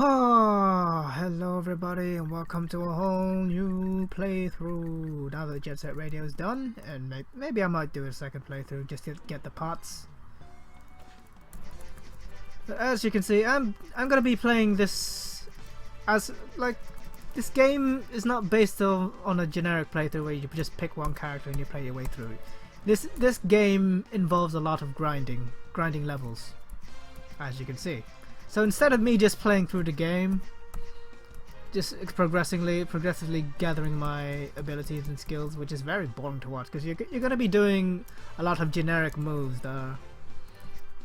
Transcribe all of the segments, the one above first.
Oh, hello everybody and welcome to a whole new playthrough. Now that Jet Set Radio is done, and maybe I might do a second playthrough just to get the parts. But as you can see, I'm gonna be playing this as this game is not based on a generic playthrough where you just pick one character and you play your way through it. This game involves a lot of grinding levels, as you can see. So instead of me just playing through the game, just progressively gathering my abilities and skills, which is very boring to watch because you're going to be doing a lot of generic moves that are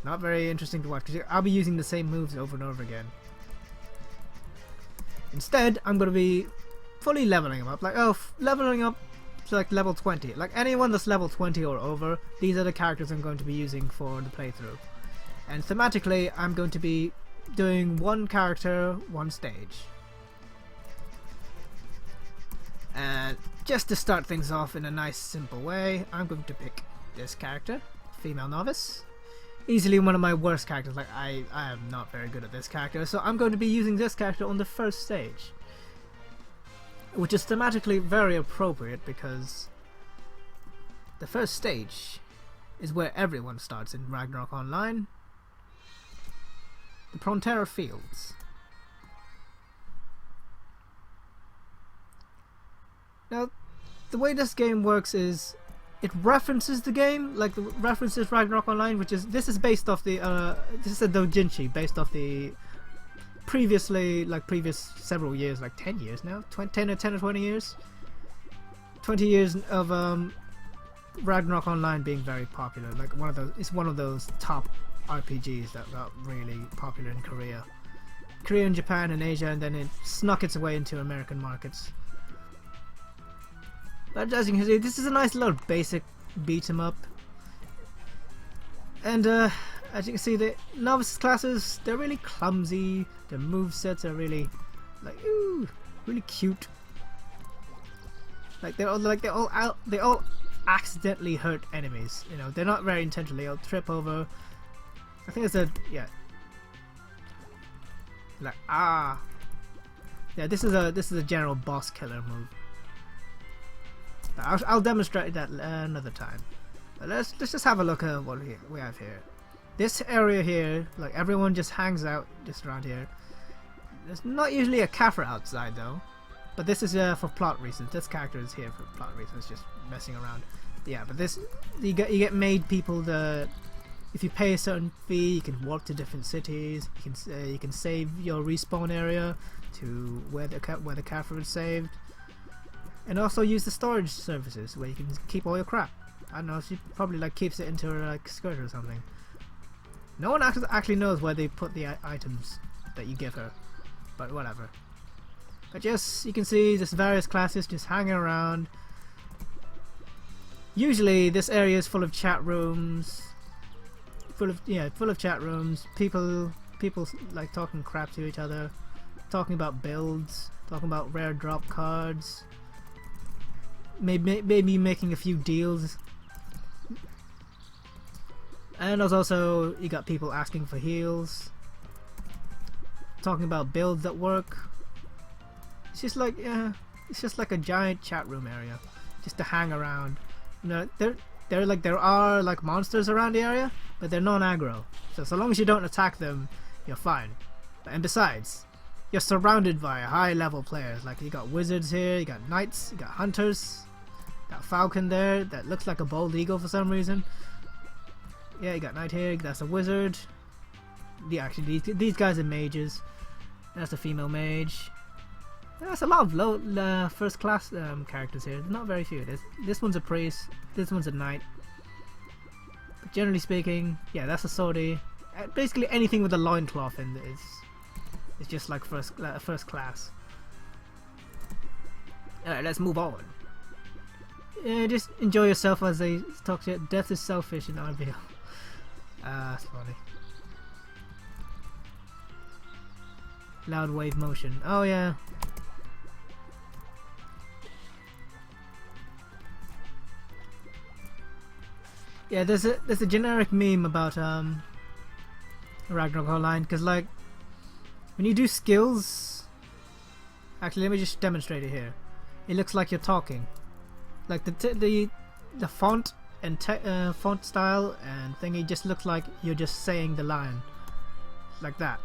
not very interesting to watch because I'll be using the same moves over and over again. Instead, I'm going to be fully leveling them up, leveling up to like level 20. Like anyone that's level 20 or over, these are the characters I'm going to be using for the playthrough. And thematically, I'm going to be doing one character, one stage. And just to start things off in a nice simple way, I'm going to pick this character, female novice. Easily one of my worst characters. Like I am not very good at this character, so I'm going to be using this character on the first stage, which is thematically very appropriate because the first stage is where everyone starts in Ragnarok Online. The Prontera Fields. Now, the way this game works is it references the game, like the references Ragnarok Online, this is based off the this is a doujinshi based off the previous several years, like 10 years now, 10 or 20 years, 20 years of Ragnarok Online being very popular. Like it's one of those top RPGs that got really popular in Korea, and Japan and Asia, and then it snuck its way into American markets. But as you can see, this is a nice little basic beat 'em up, and as you can see, the novice classes, they're really clumsy. Their movesets are really really cute. They all accidentally hurt enemies. You know, they're not very intentionally. They'll trip over. I think it's yeah. This is a general boss killer move. I'll demonstrate that another time. But let's just have a look at what we have here. This area here, like everyone just hangs out just around here. There's not usually a cafe outside though, but this is for plot reasons. This character is here for plot reasons, just messing around. Yeah, but this you get made people the. If you pay a certain fee, you can warp to different cities. You can save your respawn area to where the cafe is saved, and also use the storage services where you can keep all your crap. I don't know. She probably keeps it into her skirt or something. No one actually knows where they put the items that you give her, but whatever. But yes, you can see there's various classes just hanging around. Usually, this area is full of chat rooms. Full of chat rooms. People like talking crap to each other, talking about builds, talking about rare drop cards, maybe making a few deals. And also you got people asking for heals, talking about builds that work. It's just like a giant chat room area, just to hang around. You know, there are monsters around the area, but they're non-aggro. So long as you don't attack them, you're fine. And besides, you're surrounded by high-level players. Like you got wizards here, you got knights, you got hunters, got falcon there that looks like a bald eagle for some reason. Yeah, you got knight here. That's a wizard. Actually, these guys are mages. That's a female mage. There's a lot of low first class characters here. There's not very few. This one's a priest. This one's a knight. But generally speaking, yeah, that's a swordie. Basically anything with a loincloth in is just like first class. Alright, let's move on. Yeah, just enjoy yourself as they talk shit. Death is selfish in RVL. That's funny. Loud wave motion. Oh yeah. Yeah, there's a generic meme about Ragnarok Online, because When you do skills, actually, let me just demonstrate it here. It looks like you're talking, like the font and font style and thingy just looks like you're just saying the line, like that.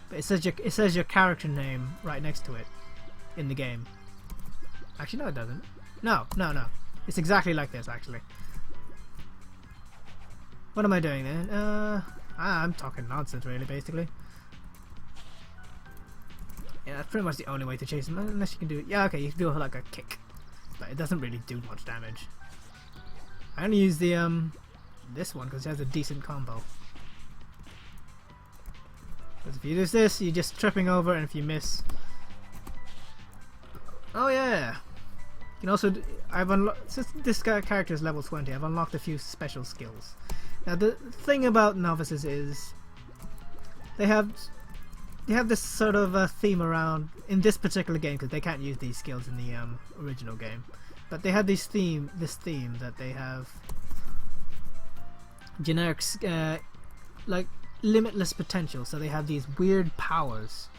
But it says your character name right next to it in the game. Actually, no, it doesn't. No. It's exactly like this, actually. What am I doing then? I'm talking nonsense, really, basically. Yeah, that's pretty much the only way to chase him, unless you can do it. Yeah, okay, you can do like a kick, but it doesn't really do much damage. I only use the this one because it has a decent combo. Because if you use this, you're just tripping over, and if you miss, oh yeah. You can also I've unlocked, since this character is level 20, I've unlocked a few special skills. Now the thing about novices is they have this sort of theme around in this particular game, because they can't use these skills in the original game. But they have this theme that they have generic like limitless potential. So they have these weird powers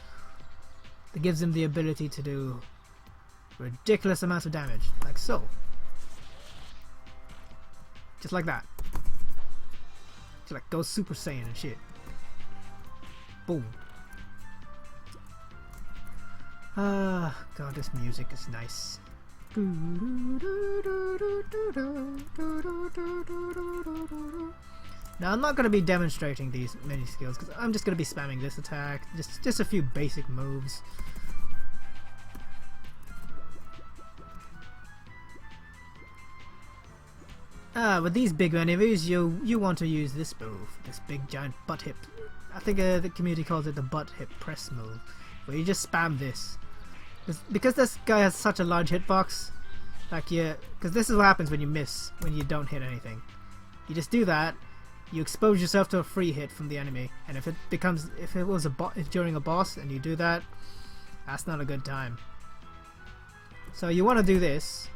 that gives them the ability to do ridiculous amounts of damage, like so, just like that. Just like go Super Saiyan and shit. Boom. God, this music is nice. Now I'm not going to be demonstrating these many skills because I'm just going to be spamming this attack, just a few basic moves. With these big enemies, you want to use this move, this big giant butt hip. I think the community calls it the butt hip press move, where you just spam this. Because this guy has such a large hitbox, like because this is what happens when you miss, when you don't hit anything. You just do that, you expose yourself to a free hit from the enemy, and if it was during a boss and you do that, that's not a good time. So you want to do this,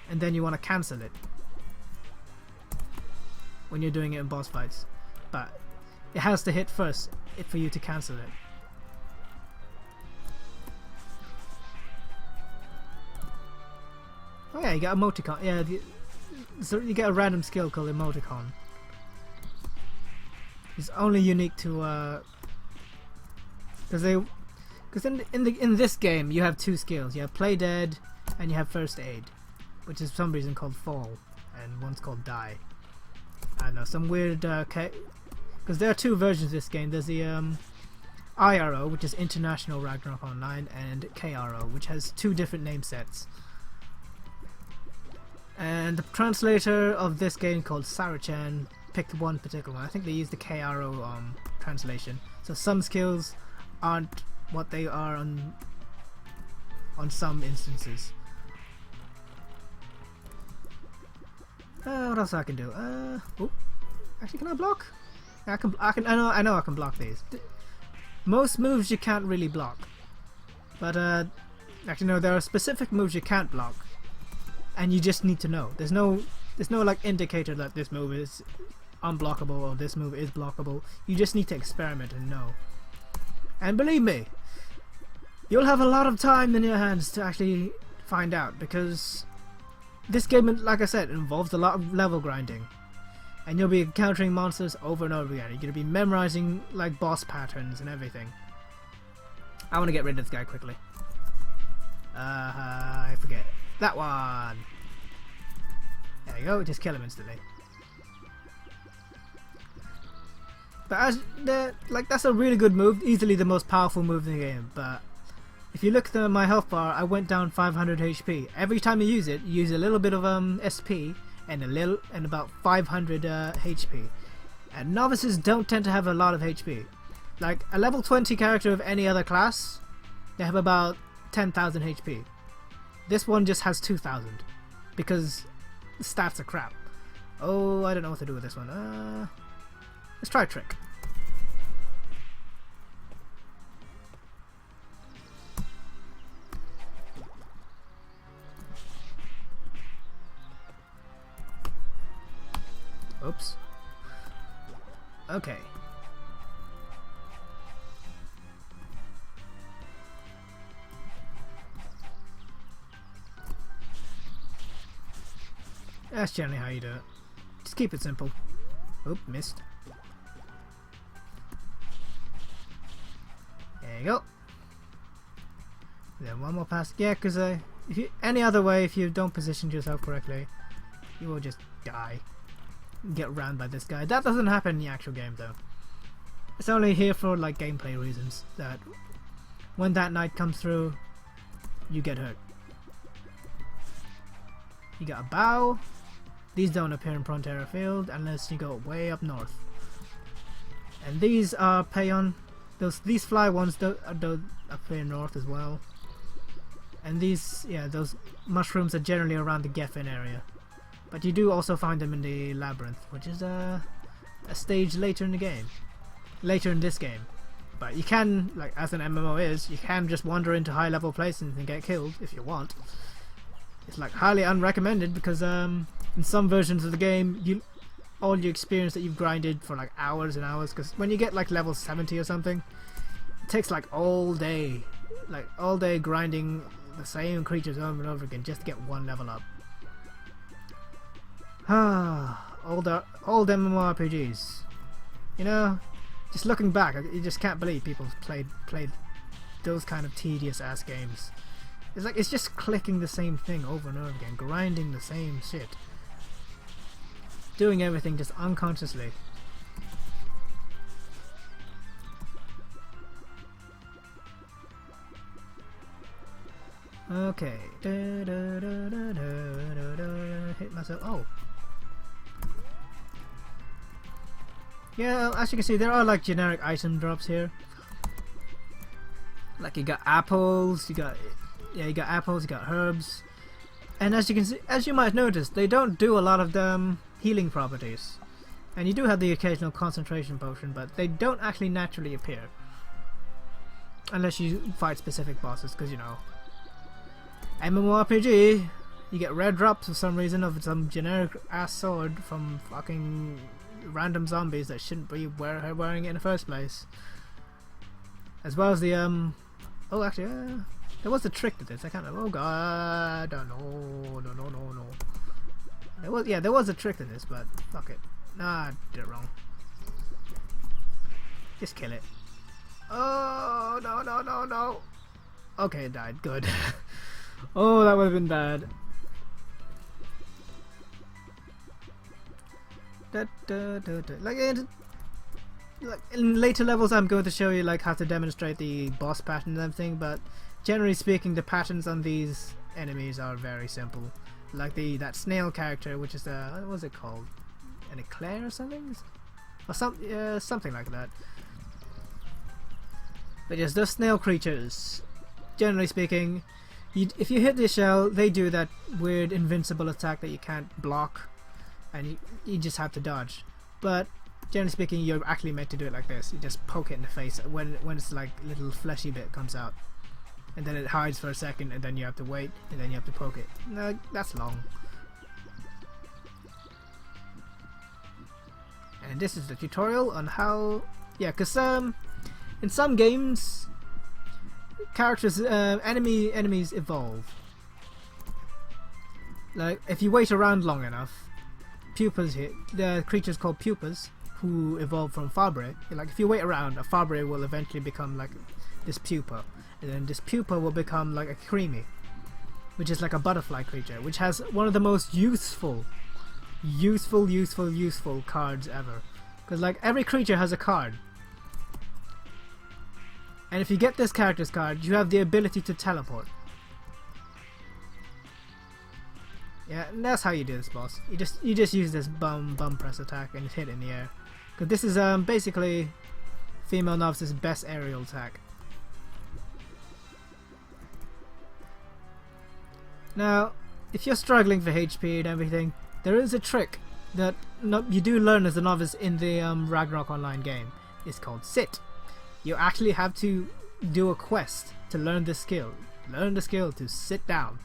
and then you want to cancel it when you're doing it in boss fights, but it has to hit first for you to cancel it. Oh yeah, you get emoticon. Yeah, so you get a random skill called emoticon. It's only unique to because in this game you have two skills. You have play dead and you have first aid, which is for some reason called fall, and one's called die. I don't know, some weird because there are two versions of this game. There's the IRO, which is International Ragnarok Online, and KRO, which has two different name sets. And the translator of this game, called Sarachan, picked one particular one. I think they used the KRO translation. So some skills aren't what they are on some instances. What else I can do? Oh, actually, can I block? I know I can block these. Most moves you can't really block, but actually no, there are specific moves you can't block, and you just need to know. There's no like indicator that this move is unblockable or this move is blockable. You just need to experiment and know. And believe me, you'll have a lot of time in your hands to actually find out, because this game, like I said, involves a lot of level grinding, and you'll be encountering monsters over and over again. You're going to be memorizing like boss patterns and everything. I want to get rid of this guy quickly. I forget that one. There you go. Just kill him instantly. But that's a really good move, easily the most powerful move in the game. But if you look at my health bar, I went down 500 HP. Every time you use it, you use a little bit of SP and about 500 HP. And novices don't tend to have a lot of HP. Like a level 20 character of any other class, they have about 10,000 HP. This one just has 2,000 because the stats are crap. Oh, I don't know what to do with this one. Let's try a trick. Oops. Okay. That's generally how you do it. Just keep it simple. Oop, missed. There you go. Then one more pass. Yeah, because if you any other way, if you don't position yourself correctly, you will just die. Get rammed by this guy. That doesn't happen in the actual game though. It's only here for like gameplay reasons that when that knight comes through, you get hurt. You got a bow. These don't appear in Frontera Field unless you go way up north. And these are Payon. These fly ones don't appear north as well. And these, yeah, those mushrooms are generally around the Geffen area. But you do also find them in the Labyrinth, which is a stage later in the game. Later in this game. But you can, like as an MMO is, you can just wander into high level places and get killed if you want. It's like highly unrecommended because in some versions of the game, all your experience that you've grinded for like hours and hours, because when you get like level 70 or something, it takes like all day grinding the same creatures over and over again just to get one level up. old MMORPGs. You know, just looking back, you just can't believe people played those kind of tedious ass games. It's like it's just clicking the same thing over and over again, grinding the same shit, doing everything just unconsciously. Okay. Hit myself. Oh. Yeah, as you can see, there are like generic item drops here. Like you got apples, you got apples, you got herbs, and as you can see, as you might notice, they don't do a lot of the healing properties. And you do have the occasional concentration potion, but they don't actually naturally appear unless you fight specific bosses. Because you know, MMORPG, you get rare drops for some reason of some generic ass sword from fucking random zombies that shouldn't be wearing it in the first place. As well as the oh, actually, there was a trick to this. I can't remember. Oh god, no. There was a trick to this, but fuck it. Nah, I did it wrong. Just kill it. Oh no. Okay, it died. Good. Oh, that would have been bad. Like in later levels, I'm going to show you like how to demonstrate the boss patterns and everything, but generally speaking, the patterns on these enemies are very simple. Like that snail character, which is what was it called? An eclair or something? Or something like that. But yes, those snail creatures, generally speaking, if you hit the shell, they do that weird invincible attack that you can't block, and you just have to dodge. But generally speaking, you're actually meant to do it like this. You just poke it in the face when it's like little fleshy bit comes out, and then it hides for a second, and then you have to wait, and then you have to poke it. No, that's long. And this is the tutorial on how, yeah, because in some games, characters, enemies evolve. Like if you wait around long enough, pupas hit. There are creatures called pupas who evolve from Fabre. Like if you wait around, a Fabre will eventually become like this pupa, and then this pupa will become like a creamy, which is like a butterfly creature, which has one of the most useful cards ever. Because like every creature has a card, and if you get this character's card, you have the ability to teleport. Yeah, and that's how you do this boss. You just use this bum press attack and hit in the air. Because this is basically female novice's best aerial attack. Now, if you're struggling for HP and everything, there is a trick that you do learn as a novice in the Ragnarok online game. It's called sit. You actually have to do a quest to learn this skill. Learn the skill to sit down.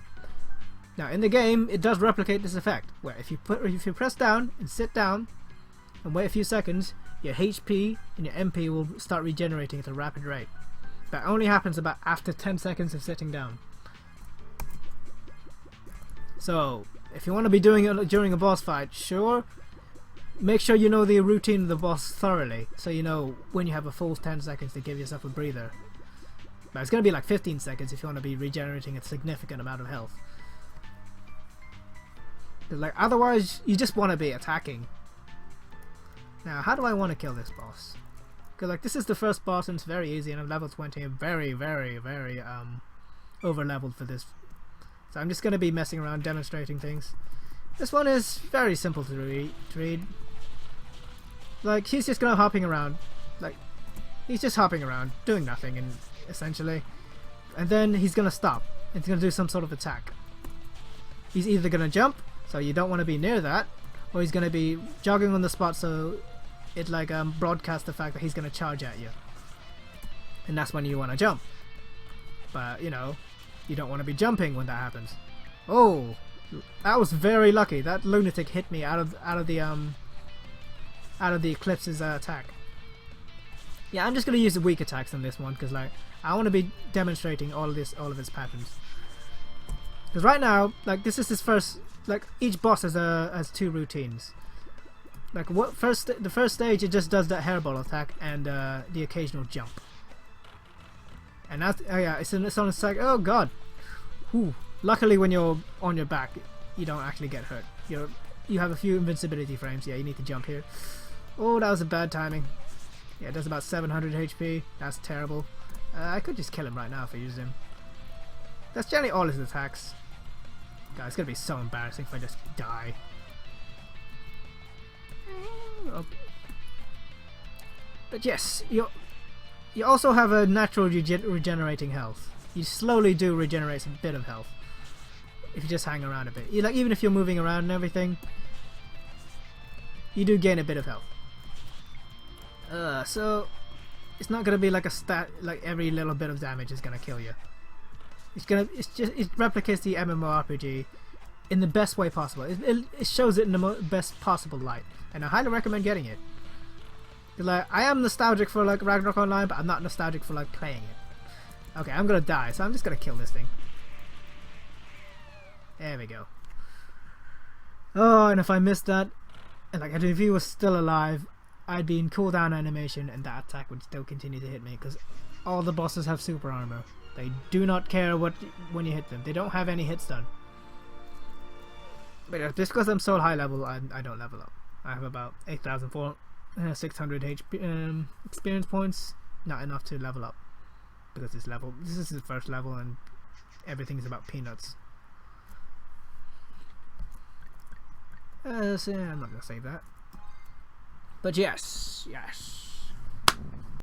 Now in the game, it does replicate this effect, where if you press down and sit down and wait a few seconds, your HP and your MP will start regenerating at a rapid rate. That only happens about after 10 seconds of sitting down. So If you want to be doing it during a boss fight, sure. Make sure you know the routine of the boss thoroughly, so you know when you have a full 10 seconds to give yourself a breather. But it's going to be like 15 seconds if you want to be regenerating a significant amount of health. Like, otherwise, you just want to be attacking. Now, how do I want to kill this boss? Because like, this is the first boss and it's very easy, and I'm level 20. I'm very, very, very over leveled for this. So I'm just going to be messing around, demonstrating things. This one is very simple to read. Like, he's just going to hopping around. Like, he's just hopping around, doing nothing, and essentially. And then he's going to stop. And he's going to do some sort of attack. He's either going to jump, so you don't want to be near that, or he's going to be jogging on the spot, so it like broadcasts the fact that he's going to charge at you. And that's when you want to jump. But, you know, you don't want to be jumping when that happens. Oh, that was very lucky. That lunatic hit me out of the Eclipse's attack. Yeah, I'm just gonna use the weak attacks on this one because like I want to be demonstrating all of its patterns. Because right now, like this is his first. Like each boss has two routines. Like the first stage, it just does that hairball attack and the occasional jump. And that's yeah, it's on a sec. Oh god. Whew. Luckily, when you're on your back, you don't actually get hurt. You have a few invincibility frames. Yeah, you need to jump here. Oh, that was a bad timing. Yeah, it does about 700 HP. That's terrible. I could just kill him right now if I use him. That's generally all his attacks. God, it's gonna be so embarrassing if I just die. Okay. But yes, you also have a natural regenerating health. You slowly do regenerate a bit of health if you just hang around a bit. Like even if you're moving around and everything, you do gain a bit of health. So it's not gonna be like a stat. Like every little bit of damage is gonna kill you. It replicates the MMORPG in the best way possible. It shows it in the best possible light, and I highly recommend getting it. Like I am nostalgic for like Ragnarok Online, but I'm not nostalgic for like playing it. Okay, I'm gonna die, so I'm just gonna kill this thing. There we go. Oh, and if I missed that, and like if he was still alive, I'd be in cooldown animation, and that attack would still continue to hit me because all the bosses have super armor. They do not care when you hit them. They don't have any hit stun. But just because I'm so high level, I don't level up. I have about 8,600 HP experience points. Not enough to level up because this is the first level, and everything is about peanuts. So I'm not gonna save that. But yes.